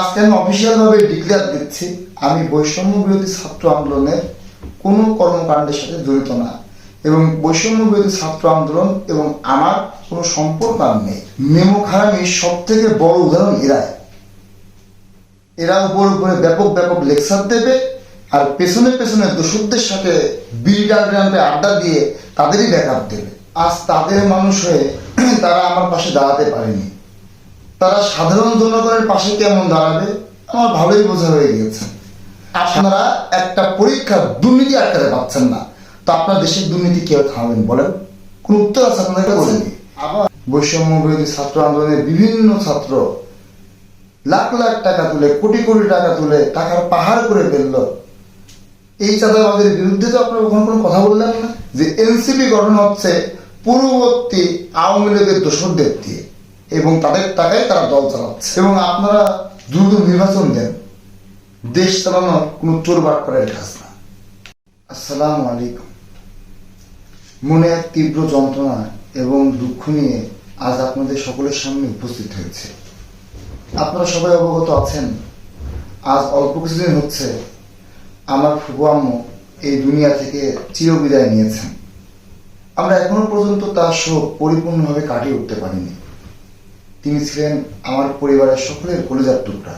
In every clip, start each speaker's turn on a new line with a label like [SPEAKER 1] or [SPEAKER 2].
[SPEAKER 1] আজকে আমি অফিসিয়ালভাবে ডিক্লেয়ার দিচ্ছি, আমি বৈষম্য বিরোধী ছাত্র আন্দোলনের কোনো কর্মকাণ্ডের সাথে জড়িত না এবং বৈষম্য বিরোধী ছাত্র আন্দোলন এবং আমার কোনো সম্পর্ক আর নেই। মেমো খারামির সব থেকে বড় উদাহরণ এরা উপরে ব্যাপক ব্যাপক লেকচার দেবে আর পেছনে পেছনে দোষকদের সাথে বিল্ডারগ্রামে আড্ডা দিয়ে তাদেরই ব্যাকআপ দেবে। আজ তাদের মানুষ হয়ে তারা আমার পাশে দাঁড়াতে পারেনি। তারা সাধারণ জনগণের পাশে কেমন দাঁড়াবে আমার ভালোই বোঝা হয়ে গিয়েছে। আপনারা একটা পরীক্ষার দুর্নীতি আটকাতে পারছেন না, তো আপনার দেশের দুর্নীতি কেউ থামাবেন বলেন? কোন উত্তর আছে আপনাদের বলেনি? আবার বৈষম্য বিরোধী ছাত্র আন্দোলনের বিভিন্ন ছাত্র লাখ লাখ টাকা তুলে কোটি কোটি টাকা তুলে টাকার পাহাড় করে ফেলল। এই চাঁদাবাজের বিরুদ্ধে তো আপনারা কখনো কোনো কথা বললেন না যে এনসিপি গঠন হচ্ছে পূর্ববর্তী আওয়ামী লীগের দোসরদের দিয়ে এবং তাদের টাকায় তারা দল চালাচ্ছে। এবং আপনারা দ্রুত নির্বাচন দেন, দেশ চালানো কোনো চোর বাটপারের কাজ না। আসসালামু আলাইকুম। মনে এক তীব্র যন্ত্রণা এবং দুঃখ নিয়ে আজ আপনাদের সকলের সামনে উপস্থিত হয়েছে। আপনারা সবাই অবগত আছেন, আজ অল্প কিছুদিন হচ্ছে আমার ফুফু আম্মু এই দুনিয়া থেকে চিরবিদায় নিয়েছেন। আমরা এখনো পর্যন্ত তার শোক পরিপূর্ণভাবে কাটিয়ে উঠতে পারিনি। তিনি ছিলেন আমার পরিবারের সকলের কলিজার টুকরা।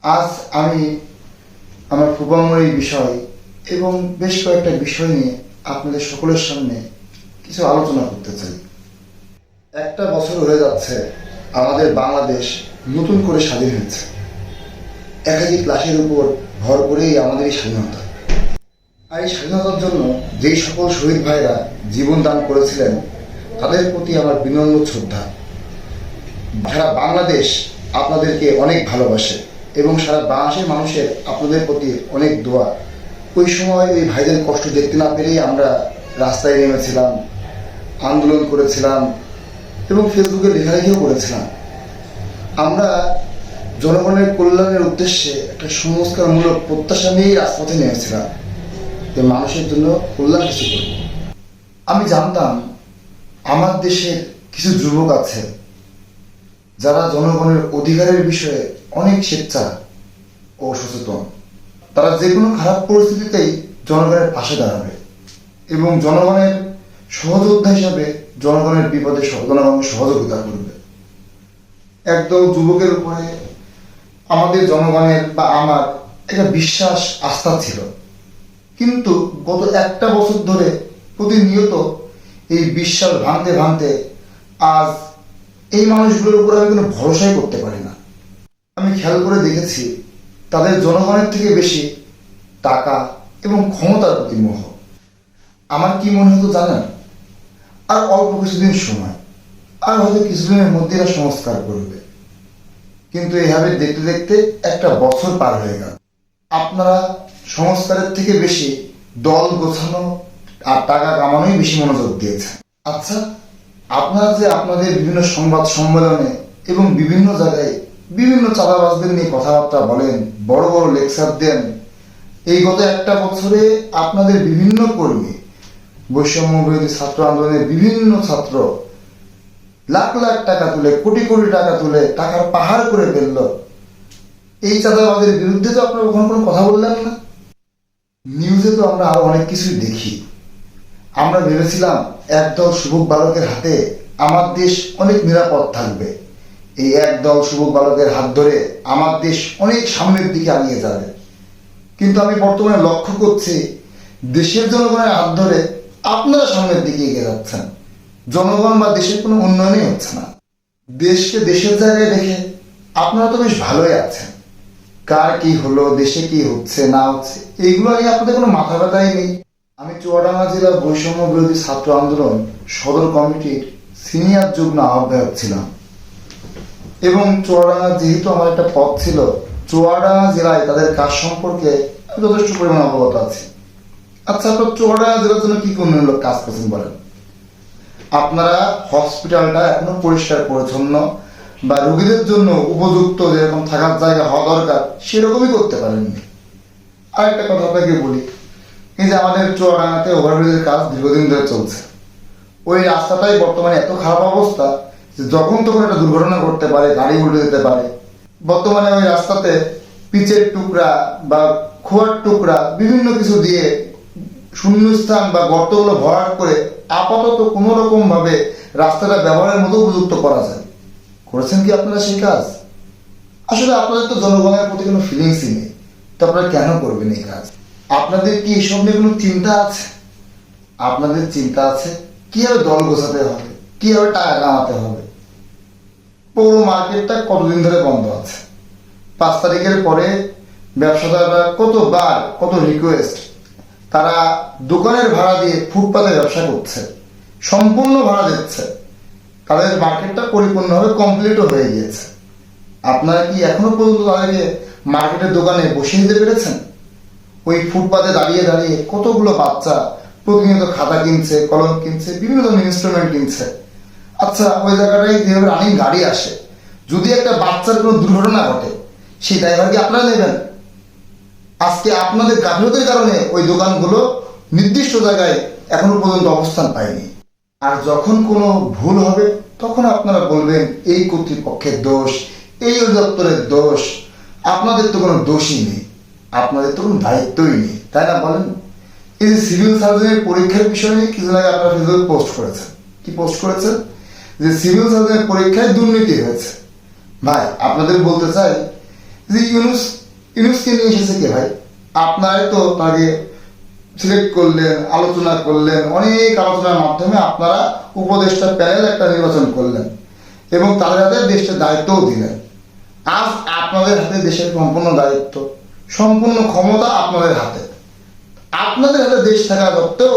[SPEAKER 1] আজ আমি আমার ফুফু আম্মুর এই বিষয় এবং বেশ কয়েকটা বিষয় নিয়ে আপনাদের সকলের সামনে কিছু আলোচনা করতে চাই। একটা বছর হয়ে যাচ্ছে আমাদের বাংলাদেশ নতুন করে স্বাধীন হয়েছে। একাধিক লাশের উপর ভর করেই আমাদের এই স্বাধীনতা। আর এই স্বাধীনতার জন্য যেই সকল শহীদ ভাইরা জীবন দান করেছিলেন তাদের প্রতি আমার বিনম্র শ্রদ্ধা। সারা বাংলাদেশ আপনাদেরকে অনেক ভালোবাসে এবং সারা বাংলাদেশের মানুষের আপনাদের প্রতি অনেক দোয়া। ওই সময় ওই ভাইদের কষ্ট দেখতে না পেরেই আমরা রাস্তায় নেমেছিলাম, আন্দোলন করেছিলাম এবং ফেসবুকে লেখালেখিও করেছিলাম। আমরা জনগণের কল্যাণের উদ্দেশ্যে একটা সংস্কারমূলক প্রত্যাশা নিয়েই রাজপথে নেমেছিলাম যে মানুষের জন্য কল্যাণ কিছু করব। আমি জানতাম আমার দেশের কিছু যুবক আছে যারা জনগণের অধিকারের বিষয়ে অনেক স্বেচ্ছা ও সচেতন। তারা যে কোনো খারাপ পরিস্থিতিতেই জনগণের পাশে দাঁড়াবে এবং জনগণের সহযোদ্ধা হিসাবে জনগণের বিপদে জনগণকে সহযোগিতা করবে। একদল যুবকের উপরে আমাদের জনগণের বা আমার একটা বিশ্বাস আস্থা ছিল, কিন্তু গত একটা বছর ধরে প্রতিনিয়ত এই বিশ্বাস ভাঙতে ভাঙতে আজ এই মানুষগুলোর উপরে আমি কোনো ভরসাই করতে পারি না। আমি খেয়াল করে দেখেছি তাদের জনগণের থেকে বেশি টাকা এবং ক্ষমতার প্রতি মোহ। আমার কি মনে হতো জানেন? আর অল্প কিছুদিন সময়, আর হয়তো কিছুদিনের মধ্যে এরা সংস্কার করবে। কিন্তু এইভাবে দেখতে দেখতে একটা বছর পার হয়ে গেল। আপনারা সংস্কারের থেকে বেশি দল গোছানো আর টাকা কামানোই বেশি মনোযোগ দিয়েছেন। আচ্ছা, আপনারা যে আপনাদের বিভিন্ন সংবাদ সম্মেলনে এবং বিভিন্ন জায়গায় বিভিন্ন চাঁদাবাজদের নিয়ে কথাবার্তা বলেন, বড় বড় লেকচার দেন, এই গত একটা বছরে আপনাদের বিভিন্ন কর্মী, বৈষম্য বিরোধী ছাত্র আন্দোলনের বিভিন্ন ছাত্র লাখ লাখ টাকা তুলে কোটি কোটি টাকা তুলে টাকার পাহাড় করে ফেলল। এই চাঁদাবাজের বিরুদ্ধে তো আপনারা কখনো কোনো কথা বললেন না। নিউজে তো আমরা আরো অনেক কিছুই দেখি। আমরা ভেবেছিলাম একদল যুবক বালকের হাতে আমার দেশ অনেক নিরাপদ থাকবে, এই একদল যুবক বালকের হাত ধরে আমার দেশ অনেক সামনের দিকে এগিয়ে যাবে। কিন্তু আমি বর্তমানে লক্ষ্য করছি দেশের জনগণের হাত ধরে আপনারা সামনের দিকে এগিয়ে যাচ্ছেন। জনগণ বা দেশের কোনো উন্নয়নই হচ্ছে না। দেশকে দেশের জায়গায় রেখে আপনারা তো বেশ ভালোই আছেন। কার কি হলো, দেশে কি হচ্ছে না হচ্ছে এইগুলো নিয়ে আপনাদের কোনো মাথা ব্যথাই নেই। আমি চুয়াডাঙ্গা জেলা বৈষম্য বিরোধী ছাত্র আন্দোলন সদর কমিটির সিনিয়র যুগ্ম আহ্বায়ক ছিলাম এবং চুয়াডাঙ্গা যেহেতু আমার একটা পদ ছিল, চুয়াডাঙ্গা জেলায় তাদের কাজ সম্পর্কে যথেষ্ট পরিমাণ অবগত আছি। আচ্ছা, আপনার চুয়াডাঙ্গা জেলার জন্য কি কোন কাজ করছেন বলেন? আপনারা হসপিটালটা এখনো পরিষ্কার পরিচ্ছন্ন বা রোগীদের জন্য উপযুক্ত যেরকম থাকার জায়গা হওয়া দরকার সেরকমই করতে পারেননি। আরেকটা কথা আপনাকে বলি, এই যে আমাদের চুয়াডাঙ্গাতে ওভারব্রিজের কাজ দীর্ঘদিন ধরে চলছে, ওই রাস্তাটাই বর্তমানে এত খারাপ অবস্থা যে যখন তখন একটা দুর্ঘটনা ঘটতে পারে, গাড়ি উল্টে যেতে পারে। বর্তমানে ওই রাস্তাতে পিচের টুকরা বা খোয়ার টুকরা বিভিন্ন কিছু দিয়ে শূন্যস্থান বা গর্তগুলো ভরাট করে আপাতত কোনো রকম ভাবে রাস্তাটা ব্যবহারের মতো উপযুক্ত করা যায়। করেছেন কি আপনারা সেই কাজ? আসলে আপনাদের তো জনগণের প্রতি কোনো ফিলিংসই নেই, তো আপনারা কেন করবেন এই কাজ? আপনাদের কি এসব নিয়ে কোনো চিন্তা আছে? আপনাদের চিন্তা আছে কিভাবে দল গোছাতে হবে, কিভাবে টাকা কামাতে হবে। পৌর মার্কেটটা কতদিন ধরে বন্ধ আছে, 5 তারিখের পরে ব্যবসাদাররা কতবার কত রিকোয়েস্ট, তারা দোকানের ভাড়া দিয়ে ফুটপাতে ব্যবসা করছে, সম্পূর্ণ ভাড়া দিচ্ছে, তাদের মার্কেটটা পরিপূর্ণভাবে কমপ্লিটও হয়ে গিয়েছে। আপনারা কি এখনো পর্যন্ত তাদেরকে মার্কেটের দোকানে বসিয়ে দিতে পেরেছেন? ওই ফুটপাতে দাঁড়িয়ে দাঁড়িয়ে কতগুলো বাচ্চা প্রতিনিয়ত খাতা কিনছে, কলম কিনছে, বিভিন্ন ধরনের ইনস্ট্রুমেন্ট কিনছে। আচ্ছা, ওই জায়গাটায় যেভাবে রানিং গাড়ি আসে, যদি একটা বাচ্চার কোনো দুর্ঘটনা ঘটে, সেই ড্রাইভার কি আপনারা নেবেন? আজকে আপনাদের গাফিলতির কারণে ওই দোকানগুলো নির্দিষ্ট জায়গায় এখনো পর্যন্ত অবস্থান পায়নি। আর যখন কোনো ভুল হবে তখন আপনারা বলবেন এই কর্তৃপক্ষের দোষ, এই অধিদপ্তরের দোষ। আপনাদের তো কোনো দোষই নেই, আপনাদের তো কোনো দায়িত্বই নেই, তাই না বলেন? এই যে সিভিল সার্জনের পরীক্ষার বিষয়ে কিছুদিন আগে আপনারা ফেসবুকে পোস্ট করেছেন। কি পোস্ট করেছেন? যে সিভিল সার্জনের পরীক্ষায় দুর্নীতি হয়েছে। ভাই, আপনাদের বলতে চাই যে ইউনুসকে নিয়ে এসেছে কে ভাই? আপনারাই তো তাকে সিলেক্ট করলেন, আলোচনা করলেন, অনেক আলোচনার মাধ্যমে আপনারা উপদেষ্টা প্যানেল একটা নির্বাচন করলেন এবং তাদের হাতে দেশের দায়িত্বও দিলেন। আজ আপনাদের হাতে দেশের সম্পূর্ণ দায়িত্ব, সম্পূর্ণ ক্ষমতা আপনাদের হাতে। আপনাদের হাতে দেশ থাকা সত্ত্বেও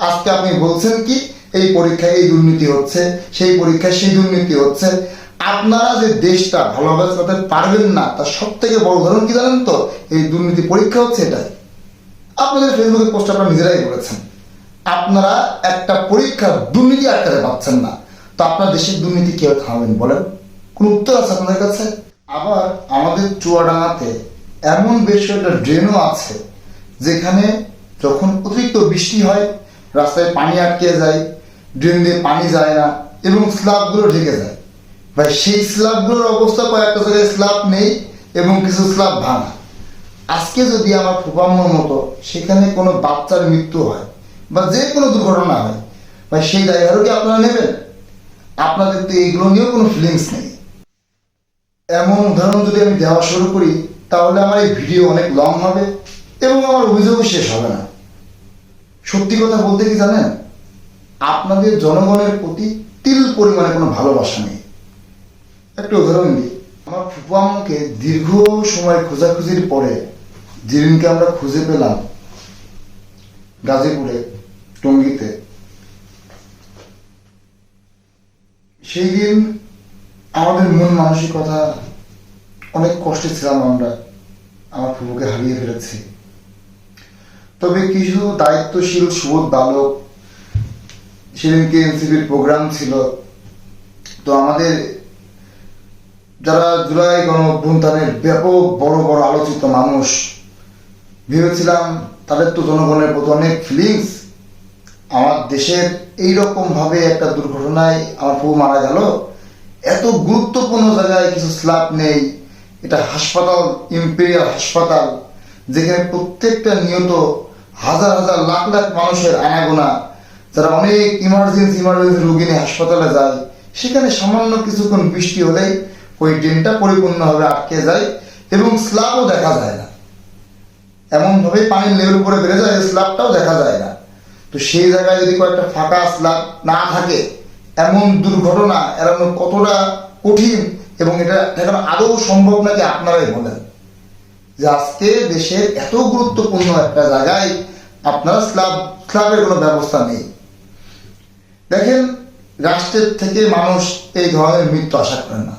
[SPEAKER 1] আজকে আপনি বলছেন কি এই পরীক্ষায় এই দুর্নীতি হচ্ছে, সেই পরীক্ষায় সেই দুর্নীতি হচ্ছে। আপনারা যে দেশটা ভালোভাবে চালাতে পারবেন না তার সব থেকে বড় উদাহরণ কি জানেন তো? এই দুর্নীতি পরীক্ষা হচ্ছে এটাই। আপনাদের ফেসবুকে পোস্ট আপনারা নিজেরাই বলেছেন, আপনারা একটা পরীক্ষা দুর্নীতি আটকাতে পারছেন না, তো আপনার দেশের দুর্নীতি কিভাবে থামাবেন বলেন? কোন উত্তর আছে আপনাদের কাছে? আবার আমাদের চুয়াডাঙ্গাতে এমন বেশ একটা ড্রেনও আছে যেখানে যখন অতিরিক্ত বৃষ্টি হয় রাস্তায় পানি আটকে যায়, ড্রেন দিয়ে পানি যায় না এবং স্ল্যাবগুলো ঢেকে যায়। ভাই, সেই স্ল্যাবগুলোর অবস্থা কয়েকটা জায়গায় স্ল্যাব নেই এবং কিছু স্ল্যাব ভাঙা। আজকে যদি আমার ফুফাম্মর মতো সেখানে কোনো বাচ্চার মৃত্যু হয় বা যে কোনো দুর্ঘটনা হয়, ভাই সেই ড্রাইভারও কি আপনারা নেবেন? আপনাদের তো এইগুলো নিয়েও কোনো ফিলিংস নেই। এমন উদাহরণ যদি আমি দেওয়া শুরু করি তাহলে আমার এই ভিডিও অনেক লং হবে এবং আমার অভিযোগও শেষ হবে না। সত্যি কথা বলতে কি জানেন, আপনাদের জনগণের প্রতি তিল পরিমাণে কোনো ভালোবাসা নেই। একটা উদাহরণ দিই, আমার ফুফু আম্মুকে দীর্ঘ সময় খোঁজাখুঁজির পরে যেদিনকে আমরা খুঁজে পেলাম গাজীপুরে টঙ্গীতে, সেই দিন আমাদের মন মানসিকতা অনেক কষ্টে ছিলাম। আমরা আমার ফুফুকে হারিয়ে ফেলেছি। তবে কিছু দায়িত্বশীল সুবোধ বালক, সেদিনকে এনসিপির প্রোগ্রাম ছিল, তো আমাদের যারা জুলাই গণঅভ্যুত্থানের ব্যাপক বড় বড় আলোচিত মানুষ, ভেবেছিলাম তাদের তো জনগণের প্রতি অনেক ফিলিংস। আমার দেশের এইরকম ভাবে একটা দুর্ঘটনায় আমার ফুফু মারা গেল, এত গুরুত্বপূর্ণ জায়গায় কিছু স্ল্যাব নেই। এটা হাসপাতাল, ইম্পেরিয়াল হাসপাতাল, যেখানে প্রত্যেকটা নিয়ত হাজার হাজার লাখ লাখ মানুষের আনাগোনা, যারা অনেক ইমার্জেন্সি রোগী নিয়ে হাসপাতালে যায়, সেখানে সামান্য কিছুক্ষণ বৃষ্টি হলেই ওই ড্রেনটা পরিপূর্ণভাবে আটকে যায় এবং স্ল্যাবও দেখা যায় না। এমনভাবে পানির লেভেল উপরে বেড়ে যায় স্ল্যাবটাও দেখা যায় না। তো সেই জায়গায় যদি কয়েকটা ফাঁকা স্ল্যাব না থাকে, এমন দুর্ঘটনা এড়ানো কতটা কঠিন এবং এটা এখন আদৌ সম্ভব নাকি আপনারাই বলেন। যে আজকে দেশের এত গুরুত্বপূর্ণ একটা জায়গায় আপনারা স্ল্যাবের কোনো ব্যবস্থা নেই। দেখেন, রাষ্ট্রের থেকে মানুষ এই ধরনের মৃত্যু আশা করে না।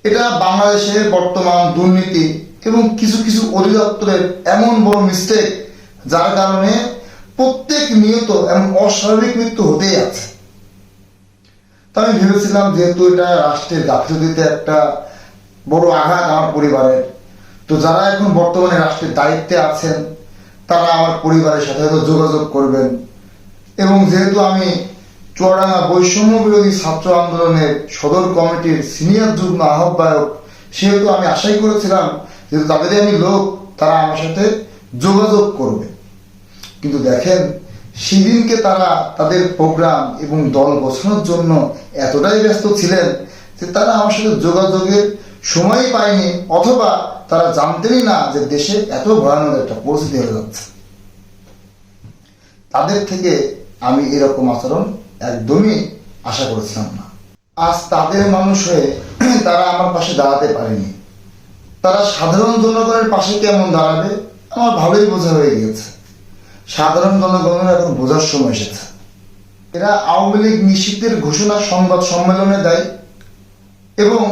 [SPEAKER 1] এটা বাংলাদেশের বর্তমান দুর্নীতি এবং কিছু কিছু অধিদপ্তরের এমন বড় মিস্টেক, যার কারণে প্রত্যেক নিয়ত এমন অস্বাভাবিক মৃত্যু হতেই আছে। তো আমি ভেবেছিলাম যেহেতু এটা রাষ্ট্রের গাফিলতিতে একটা বড় আঘাত আমার পরিবারের, তো যারা এখন বর্তমানে রাষ্ট্রের দায়িত্বে আছেন তারা আমার পরিবারের সাথে হয়তো যোগাযোগ করবেন এবং যেহেতু আমি চুয়াডাঙ্গা বৈষম্য বিরোধী ছাত্র আন্দোলনের সদর কমিটির সিনিয়র যুগ্ম আহ্বায়ক, সেহেতু আমি আশাই করেছিলাম যে তাদেরই আমি লোক, তারা আমার সাথে যোগাযোগ করবে। কিন্তু দেখেন, সেদিনকে তারা তাদের প্রোগ্রাম এবং দল গোছানোর জন্য এতটাই ব্যস্ত ছিলেন যে তারা আমার সাথে যোগাযোগের সময়ই পায়নি, অথবা তারা জানতেনই না যে দেশে এত ভয়ানক একটা পরিস্থিতি হয়ে যাচ্ছে। তাদের থেকে আমি এরকম আচরণ একদমই আশা করেছিলাম না। আজ তাদের মানুষ হয়ে তারা আমার পাশে দাঁড়াতে পারেনি। তারা সাধারণ জনগণের পাশে কেমন দাঁড়াবে আমার ভালোই বোঝা হয়ে গিয়েছে। সাধারণ জনগণের এখন বোঝার সময় এসেছে। এরা আওয়ামী লীগ নিষিদ্ধের ঘোষণা সংবাদ সম্মেলনে দেয় এবং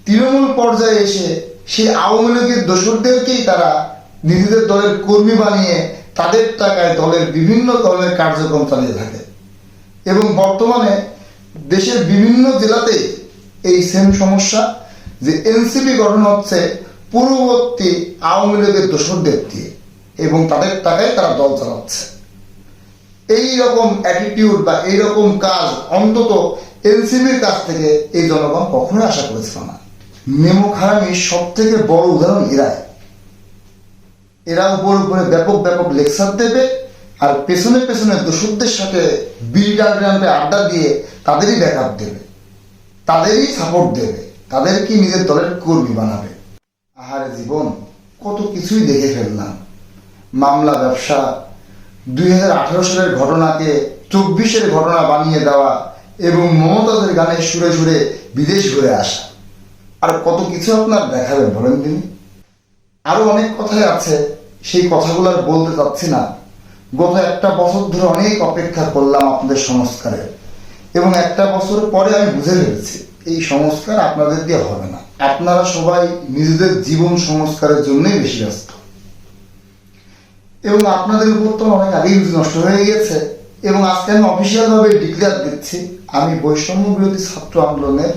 [SPEAKER 1] তৃণমূল পর্যায়ে এসে সেই আওয়ামী লীগের দোসরদেরকেই তারা নিজেদের দলের কর্মী বানিয়ে তাদের টাকায় দলের বিভিন্ন দলের কার্যক্রম চালিয়ে থাকে। এবং বর্তমানে দেশের বিভিন্ন জেলাতেই এই সেম সমস্যা, যে এনসিপি গঠন হচ্ছে পূর্ববর্তী আওয়ামী লীগের দোসরদের দিয়ে এবং তাদের টাকায় তারা দল চালাচ্ছে। এই রকম অ্যাটিটিউড বা এই রকম কাজ অন্তত এনসিপির কাছ থেকে এই জনগণ কখনোই আশা করেছিল না। মেমো খারামির সব থেকে বড় উদাহরণ এরাই। এরা উপর উপরে ব্যাপক ব্যাপক লেকচার দেবে আর পেছনে পেছনে দোসরদের সাথে বিল ডান্ডে আড্ডা দিয়ে তাদেরই ব্যাকআপ দেবে, তাদেরই সাপোর্ট দেবে, তাদেরকে নিজের দলের কর্মী বানাবে। আহারে জীবন, কত কিছুই দেখে ফেললাম। মামলা, ব্যবসা, 2018 সালের ঘটনাকে 24-এর ঘটনা বানিয়ে দেওয়া এবং মমতাজের গানে সুরে সুরে বিদেশ ঘুরে আসা, আর কত কিছু আপনার দেখাবেন বলেন তিনি। আরো অনেক কথাই আছে, সেই কথাগুলো আর বলতে চাচ্ছি না। গত একটা বছর ধরে অনেক অপেক্ষা করলাম আপনাদের সংস্কারের, এবং একটা বছর পরে আমি বুঝে ফেলেছি এই সংস্কার আপনাদের দিয়ে হবে না। আপনারা সবাই নিজেদের জীবন সংস্কারের জন্যই বেশি ব্যস্ত, এবং আপনাদের উপর তো অনেক আগেই নষ্ট হয়ে গেছে। এবং আজকে আমি অফিসিয়ালভাবে ডিক্লেয়ার দিচ্ছি, আমি বৈষম্য বিরোধী ছাত্র আন্দোলনের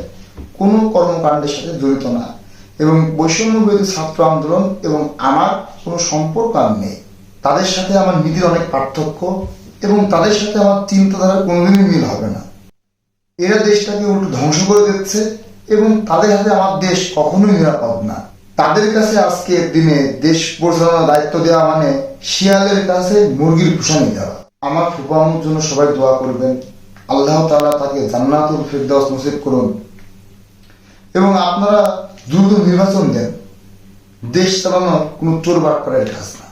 [SPEAKER 1] কোনো কর্মকাণ্ডের সাথে জড়িত না, এবং বৈষম্য বিরোধী ছাত্র আন্দোলন এবং আমার কোনো সম্পর্ক আর নেই। তাদের সাথে আমার নীতির অনেক পার্থক্য, এবং তাদের সাথে আমার চিন্তাধারার কোনোদিনই মিল হবে না। এরা দেশটাকে উল্টো ধ্বংস করে দিচ্ছে, এবং তাদের হাতে আমার দেশ কখনোই নিরাপদ না। তাদের কাছে আজকের দিনে দেশ পরিচালনার দায়িত্ব দেওয়া মানে শিয়ালের কাছে মুরগির পুষানি দেওয়া। আমার ফুফানোর জন্য সবাই দোয়া করবেন, আল্লাহ তাআলা তাকে জান্নাতুল ফিরদাউস নসিব করুন, এবং আপনারা দ্রুত নির্বাচন দেন। দেশ চালানো কোনো চোর বাটপারের কাজ না।